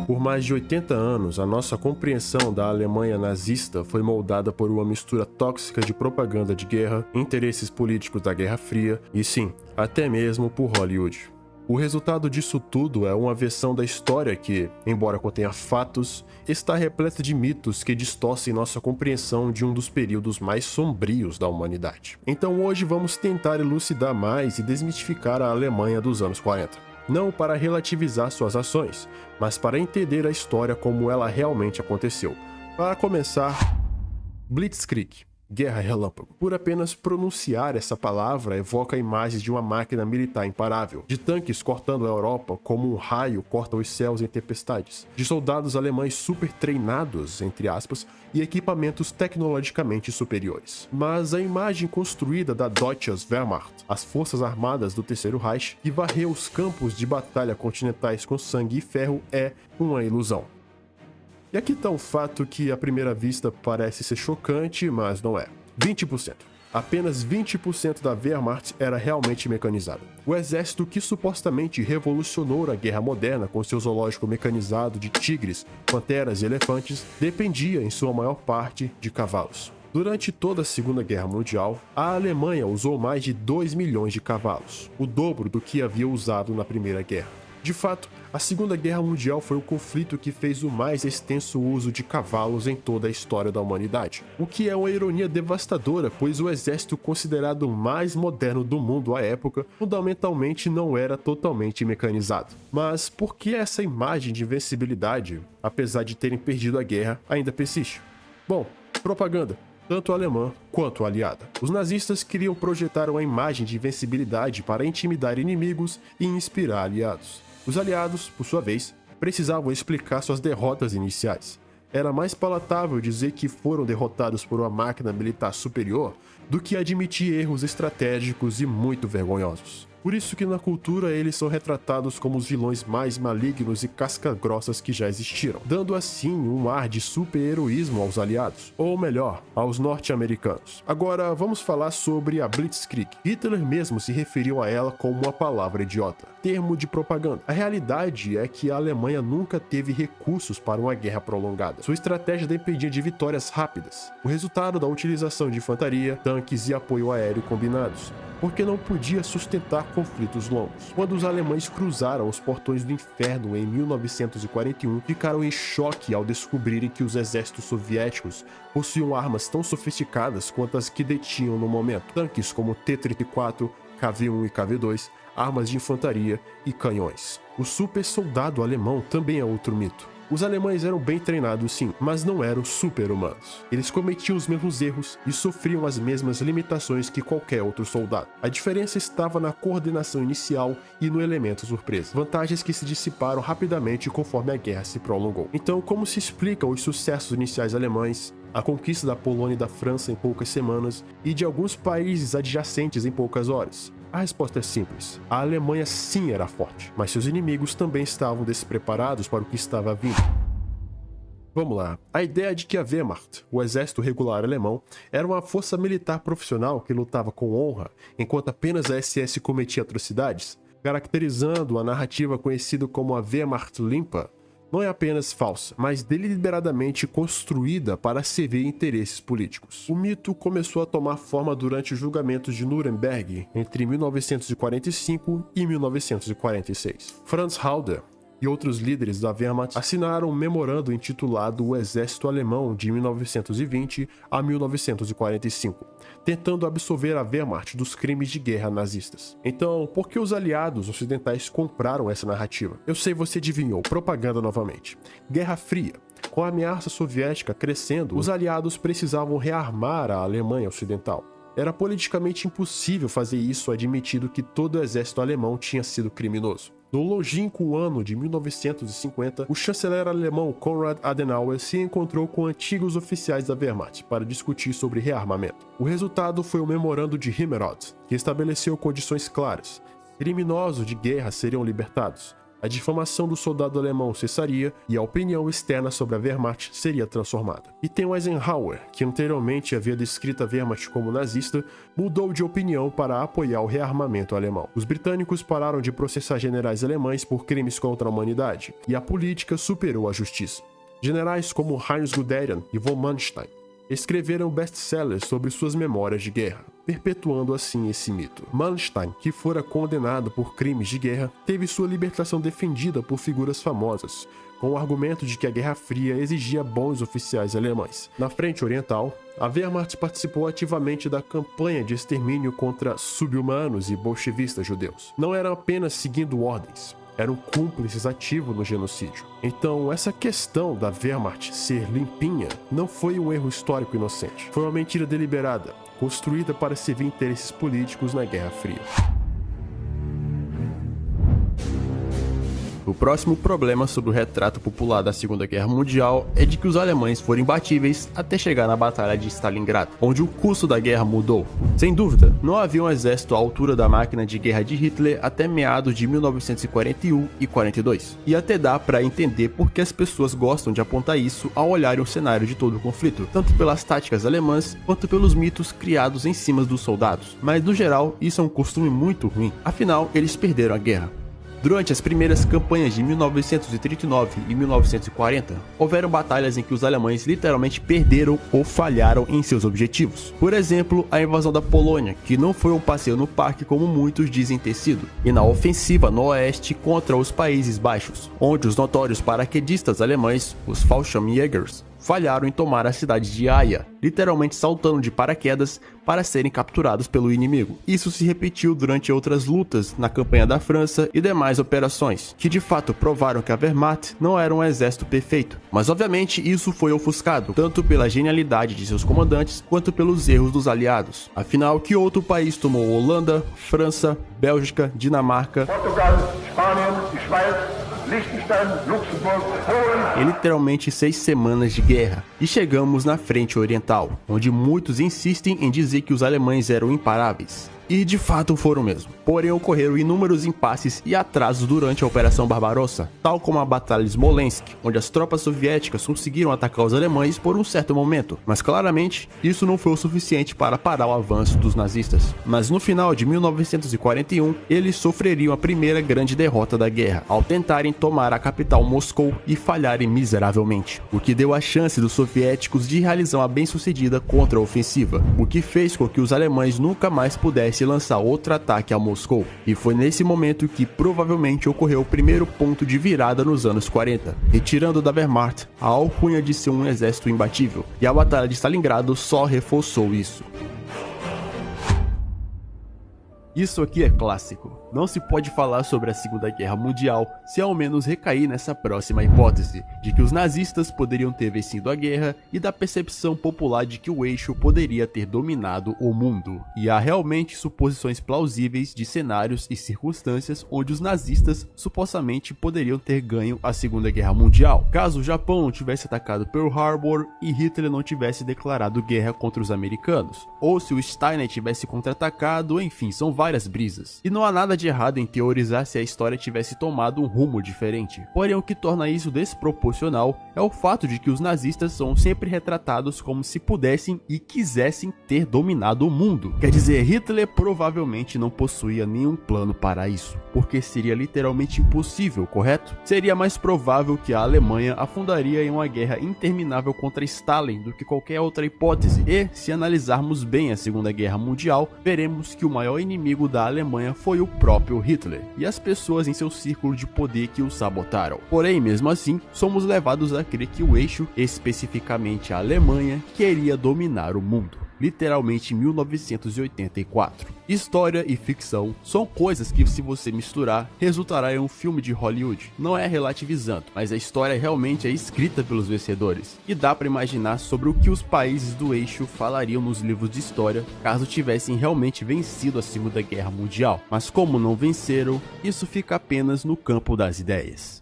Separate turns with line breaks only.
Por mais de 80 anos, a nossa compreensão da Alemanha nazista foi moldada por uma mistura tóxica de propaganda de guerra, interesses políticos da Guerra Fria e, sim, até mesmo por Hollywood. O resultado disso tudo é uma versão da história que, embora contenha fatos, está repleta de mitos que distorcem nossa compreensão de um dos períodos mais sombrios da humanidade. Então hoje vamos tentar elucidar mais e desmistificar a Alemanha dos anos 40. Não para relativizar suas ações, mas para entender a história como ela realmente aconteceu. Para começar, Blitzkrieg, Guerra Relâmpago. Por apenas pronunciar essa palavra evoca imagens de uma máquina militar imparável, de tanques cortando a Europa como um raio corta os céus em tempestades, de soldados alemães super treinados, entre aspas, e equipamentos tecnologicamente superiores. Mas a imagem construída da Deutsches Wehrmacht, as forças armadas do Terceiro Reich, que varreu os campos de batalha continentais com sangue e ferro, é uma ilusão. E aqui está um fato que à primeira vista parece ser chocante, mas não é. 20%. Apenas 20% da Wehrmacht era realmente mecanizada. O exército que supostamente revolucionou a guerra moderna com seu zoológico mecanizado de tigres, panteras e elefantes, dependia em sua maior parte de cavalos. Durante toda a Segunda Guerra Mundial, a Alemanha usou mais de 2 milhões de cavalos, o dobro do que havia usado na Primeira Guerra. De fato, a Segunda Guerra Mundial foi o conflito que fez o mais extenso uso de cavalos em toda a história da humanidade. O que é uma ironia devastadora, pois o exército considerado mais moderno do mundo à época, fundamentalmente não era totalmente mecanizado. Mas por que essa imagem de invencibilidade, apesar de terem perdido a guerra, ainda persiste? Bom, propaganda. Tanto alemã quanto aliada. Os nazistas queriam projetar uma imagem de invencibilidade para intimidar inimigos e inspirar aliados. Os aliados, por sua vez, precisavam explicar suas derrotas iniciais. Era mais palatável dizer que foram derrotados por uma máquina militar superior do que admitir erros estratégicos e muito vergonhosos. Por isso que na cultura eles são retratados como os vilões mais malignos e casca-grossas que já existiram, dando assim um ar de super-heroísmo aos aliados, ou melhor, aos norte-americanos. Agora vamos falar sobre a Blitzkrieg. Hitler mesmo se referiu a ela como uma palavra idiota, termo de propaganda. A realidade é que a Alemanha nunca teve recursos para uma guerra prolongada. Sua estratégia dependia de vitórias rápidas, o resultado da utilização de infantaria, tanques e apoio aéreo combinados, porque não podia sustentar conflitos longos. Quando os alemães cruzaram os portões do inferno em 1941, ficaram em choque ao descobrirem que os exércitos soviéticos possuíam armas tão sofisticadas quanto as que detinham no momento. Tanques como T-34, KV-1 e KV-2, armas de infantaria e canhões. O super soldado alemão também é outro mito. Os alemães eram bem treinados sim, mas não eram super-humanos. Eles cometiam os mesmos erros e sofriam as mesmas limitações que qualquer outro soldado. A diferença estava na coordenação inicial e no elemento surpresa, vantagens que se dissiparam rapidamente conforme a guerra se prolongou. Então, como se explica os sucessos iniciais alemães, a conquista da Polônia e da França em poucas semanas e de alguns países adjacentes em poucas horas? A resposta é simples. A Alemanha sim era forte, mas seus inimigos também estavam despreparados para o que estava vindo. Vamos lá. A ideia de que a Wehrmacht, o exército regular alemão, era uma força militar profissional que lutava com honra, enquanto apenas a SS cometia atrocidades, caracterizando a narrativa conhecida como a Wehrmacht limpa, não é apenas falsa, mas deliberadamente construída para servir interesses políticos. O mito começou a tomar forma durante os julgamentos de Nuremberg entre 1945 e 1946. Franz Halder e outros líderes da Wehrmacht assinaram um memorando intitulado O Exército Alemão de 1920 a 1945, tentando absolver a Wehrmacht dos crimes de guerra nazistas. Então, por que os aliados ocidentais compraram essa narrativa? Eu sei, você adivinhou, propaganda novamente. Guerra Fria. Com a ameaça soviética crescendo, os aliados precisavam rearmar a Alemanha Ocidental. Era politicamente impossível fazer isso admitindo que todo o exército alemão tinha sido criminoso. No longínquo ano de 1950, o chanceler alemão Konrad Adenauer se encontrou com antigos oficiais da Wehrmacht para discutir sobre rearmamento. O resultado foi o Memorando de Himmerod, que estabeleceu condições claras. Criminosos de guerra seriam libertados. A a difamação do soldado alemão cessaria e a opinião externa sobre a Wehrmacht seria transformada. E tem o Eisenhower, que anteriormente havia descrito a Wehrmacht como nazista, mudou de opinião para apoiar o rearmamento alemão. Os britânicos pararam de processar generais alemães por crimes contra a humanidade, e a política superou a justiça. Generais como Heinz Guderian e von Manstein escreveram best-sellers sobre suas memórias de guerra, perpetuando assim esse mito. Manstein, que fora condenado por crimes de guerra, teve sua libertação defendida por figuras famosas, com o argumento de que a Guerra Fria exigia bons oficiais alemães. Na frente oriental, a Wehrmacht participou ativamente da campanha de extermínio contra sub-humanos e bolchevistas judeus. Não eram apenas seguindo ordens, eram cúmplices ativos no genocídio. Então, essa questão da Wehrmacht ser limpinha não foi um erro histórico inocente. Foi uma mentira deliberada, construída para servir interesses políticos na Guerra Fria. O próximo problema sobre o retrato popular da Segunda Guerra Mundial é de que os alemães foram imbatíveis até chegar na Batalha de Stalingrado, onde o curso da guerra mudou. Sem dúvida, não havia um exército à altura da máquina de guerra de Hitler até meados de 1941 e 42. E até dá para entender por que as pessoas gostam de apontar isso ao olharem o cenário de todo o conflito, tanto pelas táticas alemãs quanto pelos mitos criados em cima dos soldados. Mas no geral, isso é um costume muito ruim, afinal eles perderam a guerra. Durante as primeiras campanhas de 1939 e 1940, houveram batalhas em que os alemães literalmente perderam ou falharam em seus objetivos. Por exemplo, a invasão da Polônia, que não foi um passeio no parque como muitos dizem ter sido, e na ofensiva no oeste contra os Países Baixos, onde os notórios paraquedistas alemães, os Fallschirmjägers, falharam em tomar a cidade de Haia, literalmente saltando de paraquedas para serem capturados pelo inimigo. Isso se repetiu durante outras lutas na campanha da França e demais operações, que de fato provaram que a Wehrmacht não era um exército perfeito. Mas obviamente isso foi ofuscado, tanto pela genialidade de seus comandantes, quanto pelos erros dos aliados. Afinal, que outro país tomou Holanda, França, Bélgica, Dinamarca,
Portugal, Espanha, Schweiz, Liechtenstein, Luxemburgo, Polen.
e literalmente 6 semanas de guerra, e chegamos na frente oriental, onde muitos insistem em dizer que os alemães eram imparáveis. E de fato foram mesmo. Porém ocorreram inúmeros impasses e atrasos durante a Operação Barbarossa, tal como a Batalha de Smolensk, onde as tropas soviéticas conseguiram atacar os alemães por um certo momento, mas claramente isso não foi o suficiente para parar o avanço dos nazistas. Mas no final de 1941, eles sofreriam a primeira grande derrota da guerra, ao tentarem tomar a capital Moscou e falharem miseravelmente, o que deu a chance dos soviéticos de realizar uma bem-sucedida contra-ofensiva, o que fez com que os alemães nunca mais pudessem lançar outro ataque a Moscou, e foi nesse momento que provavelmente ocorreu o primeiro ponto de virada nos anos 40, retirando da Wehrmacht a alcunha de ser um exército imbatível, e a Batalha de Stalingrado só reforçou isso. Isso aqui é clássico. Não se pode falar sobre a Segunda Guerra Mundial se ao menos recair nessa próxima hipótese, de que os nazistas poderiam ter vencido a guerra e da percepção popular de que o eixo poderia ter dominado o mundo. E há realmente suposições plausíveis de cenários e circunstâncias onde os nazistas supostamente poderiam ter ganho a Segunda Guerra Mundial, caso o Japão não tivesse atacado Pearl Harbor e Hitler não tivesse declarado guerra contra os americanos, ou se o Steiner tivesse contra-atacado, enfim, são várias brisas. E não há nada de errado em teorizar se a história tivesse tomado um rumo diferente. Porém, o que torna isso desproporcional é o fato de que os nazistas são sempre retratados como se pudessem e quisessem ter dominado o mundo. Quer dizer, Hitler provavelmente não possuía nenhum plano para isso, porque seria literalmente impossível, correto? Seria mais provável que a Alemanha afundaria em uma guerra interminável contra Stalin do que qualquer outra hipótese. E, se analisarmos bem a Segunda Guerra Mundial, veremos que o maior inimigo da Alemanha foi o próprio Hitler e as pessoas em seu círculo de poder que o sabotaram. Porém, mesmo assim, somos levados a crer que o eixo, especificamente a Alemanha, queria dominar o mundo. Literalmente em 1984. História e ficção são coisas que, se você misturar, resultará em um filme de Hollywood. Não é relativizando, mas a história realmente é escrita pelos vencedores. E dá para imaginar sobre o que os países do eixo falariam nos livros de história caso tivessem realmente vencido a Segunda Guerra Mundial. Mas como não venceram, isso fica apenas no campo das ideias.